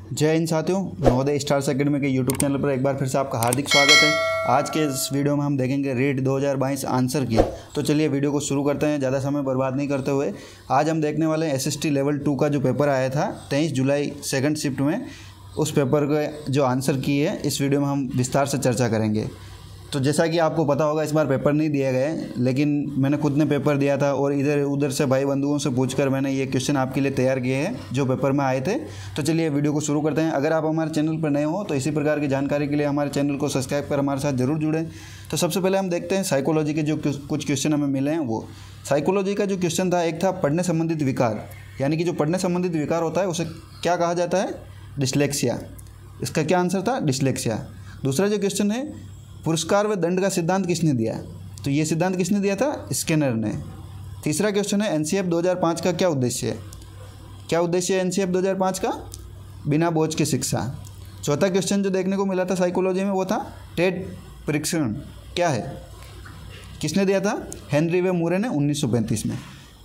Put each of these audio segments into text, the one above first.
जय हिंद साथियों, Navodaya stars academy के यूट्यूब चैनल पर एक बार फिर से आपका हार्दिक स्वागत है। आज के इस वीडियो में हम देखेंगे रीट 2022 आंसर की। तो चलिए वीडियो को शुरू करते हैं, ज़्यादा समय बर्बाद नहीं करते हुए। आज हम देखने वाले हैं एसएसटी लेवल 2 का जो पेपर आया था 23 जुलाई सेकंड शिफ्ट में, उस पेपर के जो आंसर की है इस वीडियो में हम विस्तार से चर्चा करेंगे। तो जैसा कि आपको पता होगा, इस बार पेपर नहीं दिए गए, लेकिन मैंने खुद ने पेपर दिया था और इधर उधर से भाई बंधुओं से पूछकर मैंने ये क्वेश्चन आपके लिए तैयार किए हैं जो पेपर में आए थे। तो चलिए वीडियो को शुरू करते हैं। अगर आप हमारे चैनल पर नए हो तो इसी प्रकार की जानकारी के लिए हमारे चैनल को सब्सक्राइब कर हमारे साथ जरूर जुड़ें। तो सबसे पहले हम देखते हैं साइकोलॉजी के जो कुछ क्वेश्चन हमें मिले हैं वो। साइकोलॉजी का जो क्वेश्चन था, एक था पढ़ने संबंधित विकार, यानी कि जो पढ़ने संबंधित विकार होता है उसे क्या कहा जाता है? डिस्लेक्सिया। इसका क्या आंसर था? डिस्लेक्सिया। दूसरा जो क्वेश्चन है, पुरस्कार व दंड का सिद्धांत किसने दिया? तो ये सिद्धांत किसने दिया था? स्किनर ने। तीसरा क्वेश्चन है, एनसीएफ 2005 का क्या उद्देश्य है? क्या उद्देश्य है एनसीएफ 2005 का? बिना बोझ की शिक्षा। चौथा क्वेश्चन जो देखने को मिला था साइकोलॉजी में वो था टेट परीक्षण क्या है? किसने दिया था? हेनरी वे मूरे ने 1935 में।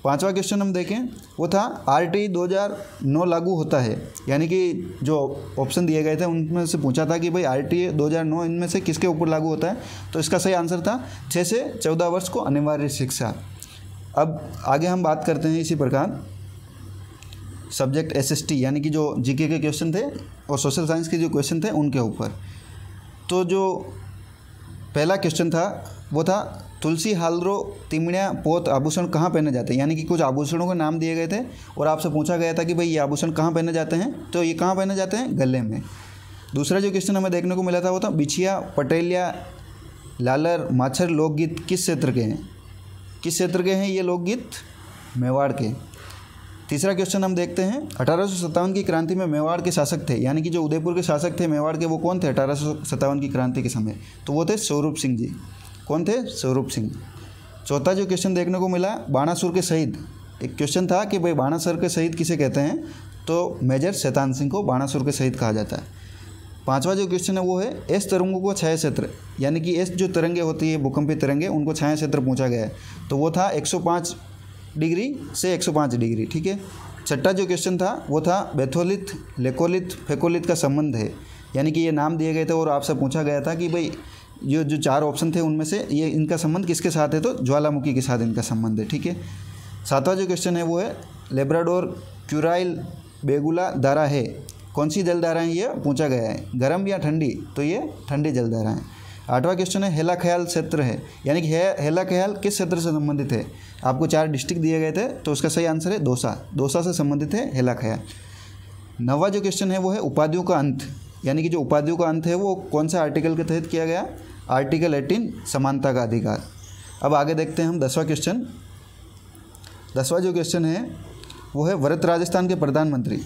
पांचवा क्वेश्चन हम देखें वो था आरटी 2009 लागू होता है, यानी कि जो ऑप्शन दिए गए थे उनमें से पूछा था कि भाई आरटी 2009 इनमें से किसके ऊपर लागू होता है? तो इसका सही आंसर था 6 से 14 वर्ष को अनिवार्य शिक्षा। अब आगे हम बात करते हैं इसी प्रकार सब्जेक्ट एसएसटी, यानी कि जो जीके के क्वेश्चन थे और सोशल साइंस के जो क्वेश्चन थे उनके ऊपर। तो जो पहला क्वेश्चन था वो था तुलसी हालरो तिमड़िया पोत आभूषण कहाँ पहने जाते हैं, यानी कि कुछ आभूषणों के नाम दिए गए थे और आपसे पूछा गया था कि भाई ये आभूषण कहाँ पहने जाते हैं, तो ये कहाँ पहने जाते हैं? गले में। दूसरा जो क्वेश्चन हमें देखने को मिला था वो था बिछिया पटेलिया लालर माछर लोकगीत किस क्षेत्र के हैं? किस क्षेत्र के हैं ये लोकगीत? मेवाड़ के। तीसरा क्वेश्चन हम देखते हैं 1857 की क्रांति में मेवाड़ के शासक थे, यानी कि जो उदयपुर के शासक थे मेवाड़ के, वो कौन थे 1857 की क्रांति के समय? तो वो थे स्वरूप सिंह जी। कौन थे? स्वरूप सिंह। चौथा जो क्वेश्चन देखने को मिला बाणासुर के शहीद, एक क्वेश्चन था कि भाई बाणासुर के शहीद किसे कहते हैं? तो मेजर शैतान सिंह को बाणासुर के शहीद कहा जाता है। पांचवा जो क्वेश्चन है वो है एस तरंगों को छाया क्षेत्र, यानी कि एस जो तरंगे होती है भूकंपीय तरंगे, उनको छाया क्षेत्र पूछा गया है, तो वो था 105 डिग्री से 105 डिग्री। ठीक है। छठा जो क्वेश्चन था वो था बेथोलिथ लेकोलिथ फेकोलिथ का संबंध है, यानी कि ये नाम दिए गए थे और आपसे पूछा गया था कि भाई ये जो चार ऑप्शन थे उनमें से ये इनका संबंध किसके साथ है? तो ज्वालामुखी के साथ इनका संबंध है। ठीक है। सातवां जो क्वेश्चन है वो है लेब्राडोर क्यूराइल बेगुला धारा है, कौन सी जलधारा है ये पूछा गया है? गर्म या ठंडी? तो ये ठंडी जलधारा है। आठवां क्वेश्चन है हेला ख्याल क्षेत्र है, यानी कि हेला ख्याल किस क्षेत्र से संबंधित है? आपको 4 डिस्ट्रिक्ट दिए गए थे, तो उसका सही आंसर है दौसा। दौसा से संबंधित है हेला ख्याल। नौवां जो क्वेश्चन है वो है उपाधियों का अंत, यानी कि जो उपाधियों का अंत है वो कौन सा आर्टिकल के तहत किया गया? आर्टिकल 18 समानता का अधिकार। अब आगे देखते हैं हम 10वां क्वेश्चन। 10वां जो क्वेश्चन है वो है व्रत राजस्थान के प्रधानमंत्री,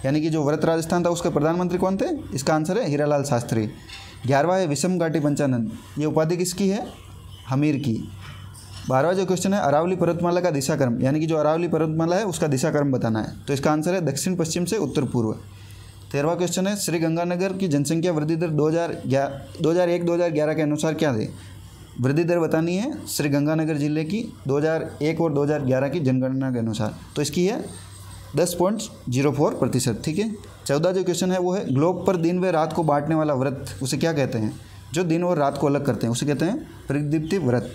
यानी कि जो व्रत राजस्थान था उसके प्रधानमंत्री कौन थे? इसका आंसर है हीरालाल शास्त्री। 11वां है विषम घाटी पंचानन, ये उपाधि किसकी है? हमीर की। 12वां जो क्वेश्चन है अरावली पर्वतमाला का दिशाक्रम, यानी कि जो अरावली पर्वतमाला है उसका दिशाक्रम बताना है, तो इसका आंसर है दक्षिण पश्चिम से उत्तर पूर्व। 13वां क्वेश्चन है श्री गंगानगर की जनसंख्या वृद्धि दर 2001-2011 के अनुसार क्या थी? वृद्धि दर बतानी है श्री गंगानगर जिले की 2001 और 2011 की जनगणना के अनुसार, तो इसकी है 10.04%। ठीक है। 14 जो क्वेश्चन है वो है ग्लोब पर दिन व रात को बांटने वाला व्रत उसे क्या कहते हैं? जो दिन और रात को अलग करते हैं उसे कहते हैं प्रदीप्ति व्रत।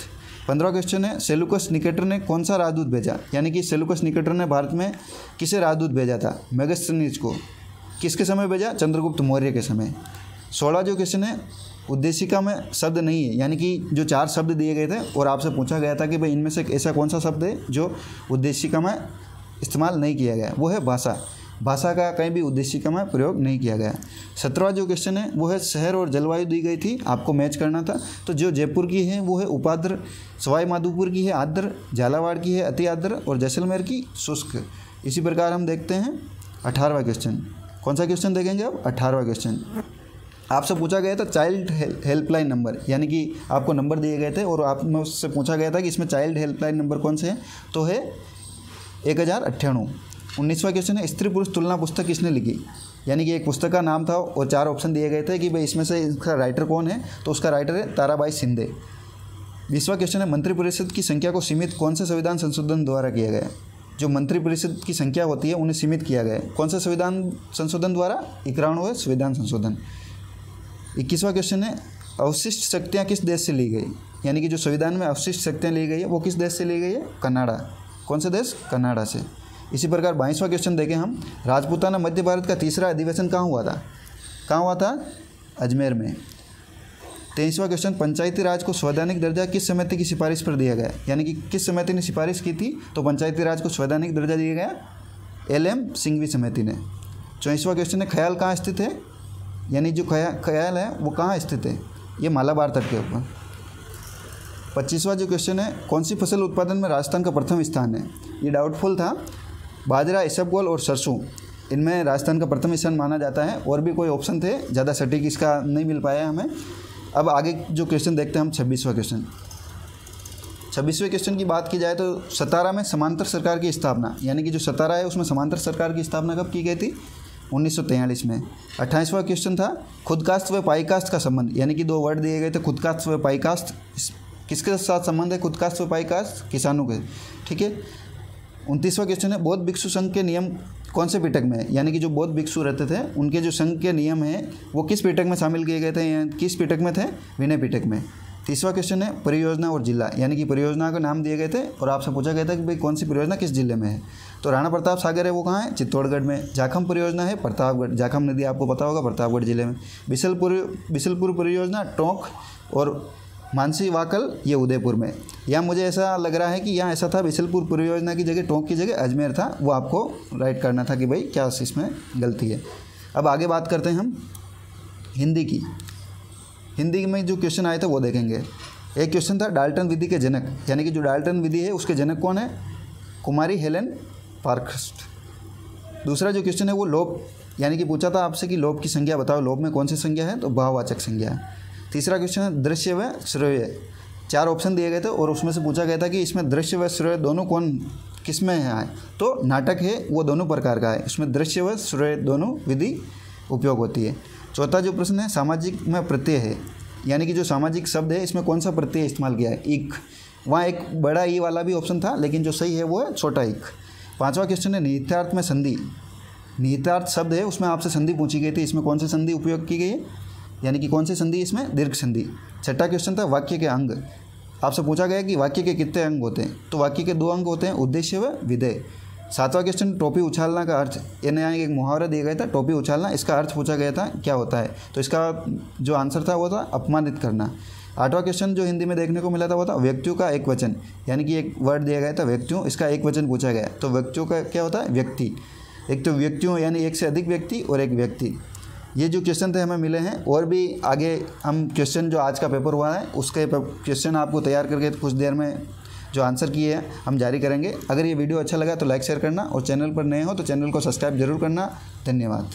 15वां क्वेश्चन है सेलुकस निकेटर ने कौन सा राजदूत भेजा, यानी कि सेलुकस निकेटर ने भारत में किसे राजदूत भेजा था? मेगस्थनीज को। किसके समय भेजा? चंद्रगुप्त मौर्य के समय। 16 जो क्वेश्चन है उद्देशिका में शब्द नहीं है, यानी कि जो 4 शब्द दिए गए थे और आपसे पूछा गया था कि भाई इनमें से ऐसा कौन सा शब्द है जो उद्देशिका में इस्तेमाल नहीं किया गया? वो है भाषा। भाषा का कहीं भी उद्देशिका में प्रयोग नहीं किया गया। 17वां जो क्वेश्चन है वो है शहर और जलवायु दी गई थी, आपको मैच करना था। तो जो जयपुर की है वो है उपाद्र, सवाई माधोपुर की है आर्द्र, झालावाड़ की है अति आर्द्र और जैसलमेर की शुष्क। इसी प्रकार हम देखते हैं 18वां क्वेश्चन। कौन सा क्वेश्चन देखेंगे अब? 18वां क्वेश्चन आपसे पूछा गया था चाइल्ड हेल्पलाइन नंबर, यानी कि आपको नंबर दिए गए थे और आप में उससे पूछा गया था कि इसमें चाइल्ड हेल्पलाइन नंबर कौन से हैं, तो है 1098। 19वां क्वेश्चन है स्त्री पुरुष तुलना पुस्तक किसने लिखी, यानी कि एक पुस्तक का नाम था और 4 ऑप्शन दिए गए थे कि भाई इसमें से इसका राइटर कौन है, तो उसका राइटर है ताराबाई शिंदे। 20वां क्वेश्चन है मंत्रिपरिषद की संख्या को सीमित कौन से संविधान संशोधन द्वारा किया गया? जो मंत्रिपरिषद की संख्या होती है उन्हें सीमित किया गया है। कौन सा संविधान संशोधन द्वारा? 91वें संविधान संशोधन। 21वां क्वेश्चन है, अवशिष्ट शक्तियाँ किस देश से ली गई? यानी कि जो संविधान में अवशिष्ट शक्तियाँ ली गई है वो किस देश से ली गई है? कनाडा। कौन सा देश? कनाडा से। इसी प्रकार 22वां क्वेश्चन देखें हम, राजपूताना मध्य भारत का तीसरा अधिवेशन कहाँ हुआ था? कहाँ हुआ था? अजमेर में। 23वां क्वेश्चन, पंचायती राज को संवैधानिक दर्जा किस समिति की सिफारिश पर दिया गया? यानी कि किस समिति ने सिफारिश की थी तो पंचायती राज को संवैधानिक दर्जा दिया गया? LM सिंघवी समिति ने। 24वां क्वेश्चन है, ख्याल कहाँ स्थित है? यानी जो ख्याल है वो कहाँ स्थित है? ये मालाबार तट के ऊपर। 25वां जो क्वेश्चन है, कौन सी फसल उत्पादन में राजस्थान का प्रथम स्थान है? ये डाउटफुल था। बाजरा, इसबगोल और सरसों, इनमें राजस्थान का प्रथम स्थान माना जाता है। और भी कोई ऑप्शन थे, ज़्यादा सटीक इसका नहीं मिल पाया हमें। अब आगे जो क्वेश्चन देखते हैं हम, 26वां क्वेश्चन। 26वें क्वेश्चन की बात की जाए तो सतारा में समांतर सरकार की स्थापना, यानी कि जो सतारा है उसमें समांतर सरकार की स्थापना कब की गई थी? 1943 में। 28वां क्वेश्चन था, खुदकास्ट व पाईकास्ट का संबंध, यानी कि दो वर्ड दिए गए थे, खुदकास्ट व पाईकास्ट। किसके साथ संबंध है खुदकास्ट व पाईकास्ट? किसानों के। ठीक है। 29वां क्वेश्चन है, बौद्ध भिक्षु संघ के नियम कौन से पिटक में है? यानी कि जो बौद्ध भिक्षु रहते थे उनके जो संघ के नियम हैं वो किस पिटक में शामिल किए गए थे? किस पिटक में थे? विनय पिटक में। 30वां क्वेश्चन है, परियोजना और जिला, यानी कि परियोजना के नाम दिए गए थे और आपसे पूछा गया था कि भाई कौन सी परियोजना किस जिले में है? तो राणा प्रताप सागर है वो कहाँ है? चित्तौड़गढ़ में। जाखम परियोजना है प्रतापगढ़, जाखम नदी आपको पता होगा, प्रतापगढ़ जिले में। बिसलपुर परियोजना टोंक और मानसी वाकल ये उदयपुर में। या मुझे ऐसा लग रहा है कि यहाँ ऐसा था, बिसलपुर परियोजना की जगह टोंक की जगह अजमेर था, वो आपको राइट करना था कि भाई क्या इसमें गलती है। अब आगे बात करते हैं हम हिंदी की। हिंदी में जो क्वेश्चन आए थे वो देखेंगे। एक क्वेश्चन था, डाल्टन विधि के जनक, यानी कि जो डाल्टन विधि है उसके जनक कौन है? कुमारी हेलेन पार्क्स्ट। दूसरा जो क्वेश्चन है वो लोभ, यानी कि पूछा था आपसे कि लोभ की संज्ञा बताओ, लोभ में कौन सी संज्ञा है? तो भाववाचक संज्ञा है। तीसरा क्वेश्चन है, दृश्य व श्रेय। 4 ऑप्शन दिए गए थे और उसमें से पूछा गया था कि इसमें दृश्य व श्रेय दोनों कौन किस में है? तो नाटक है वो दोनों प्रकार का है, इसमें दृश्य व श्रेय दोनों विधि उपयोग होती है। चौथा जो प्रश्न है, सामाजिक में प्रत्यय है, यानी कि जो सामाजिक शब्द है इसमें कौन सा प्रत्यय इस्तेमाल किया है? इक। वहाँ एक बड़ा ई वाला भी ऑप्शन था लेकिन जो सही है वो है छोटा इक। 5वां क्वेश्चन है, निहितार्थ में संधि। निहितार्थ शब्द है उसमें आपसे संधि पूछी गई थी, इसमें कौन सी संधि उपयोग की गई है? यानी कि कौन सी संधि? इसमें दीर्घ संधि। 6वां क्वेश्चन था, वाक्य के अंग। आपसे पूछा गया कि वाक्य के कितने अंग होते हैं? तो वाक्य के 2 अंग होते हैं, उद्देश्य व विधेय। 7वां क्वेश्चन, टोपी उछालना का अर्थ। यहाँ एक मुहावरा दिया गया था, टोपी उछालना, इसका अर्थ पूछा गया था क्या होता है? तो इसका जो आंसर था वो था अपमानित करना। 8वां क्वेश्चन जो हिंदी में देखने को मिला था वो था व्यक्तियों का एक वचन, यानी कि एक वर्ड दिया गया था व्यक्तियों, इसका एक वचन पूछा गया। तो व्यक्तियों का क्या होता है? व्यक्ति। एक तो व्यक्तियों यानी एक से अधिक व्यक्ति और एक व्यक्ति। ये जो क्वेश्चन थे हमें मिले हैं। और भी आगे हम क्वेश्चन जो आज का पेपर हुआ है उसके क्वेश्चन आपको तैयार करके कुछ देर में जो आंसर किए हैं हम जारी करेंगे। अगर ये वीडियो अच्छा लगा तो लाइक शेयर करना और चैनल पर नए हो तो चैनल को सब्सक्राइब जरूर करना। धन्यवाद।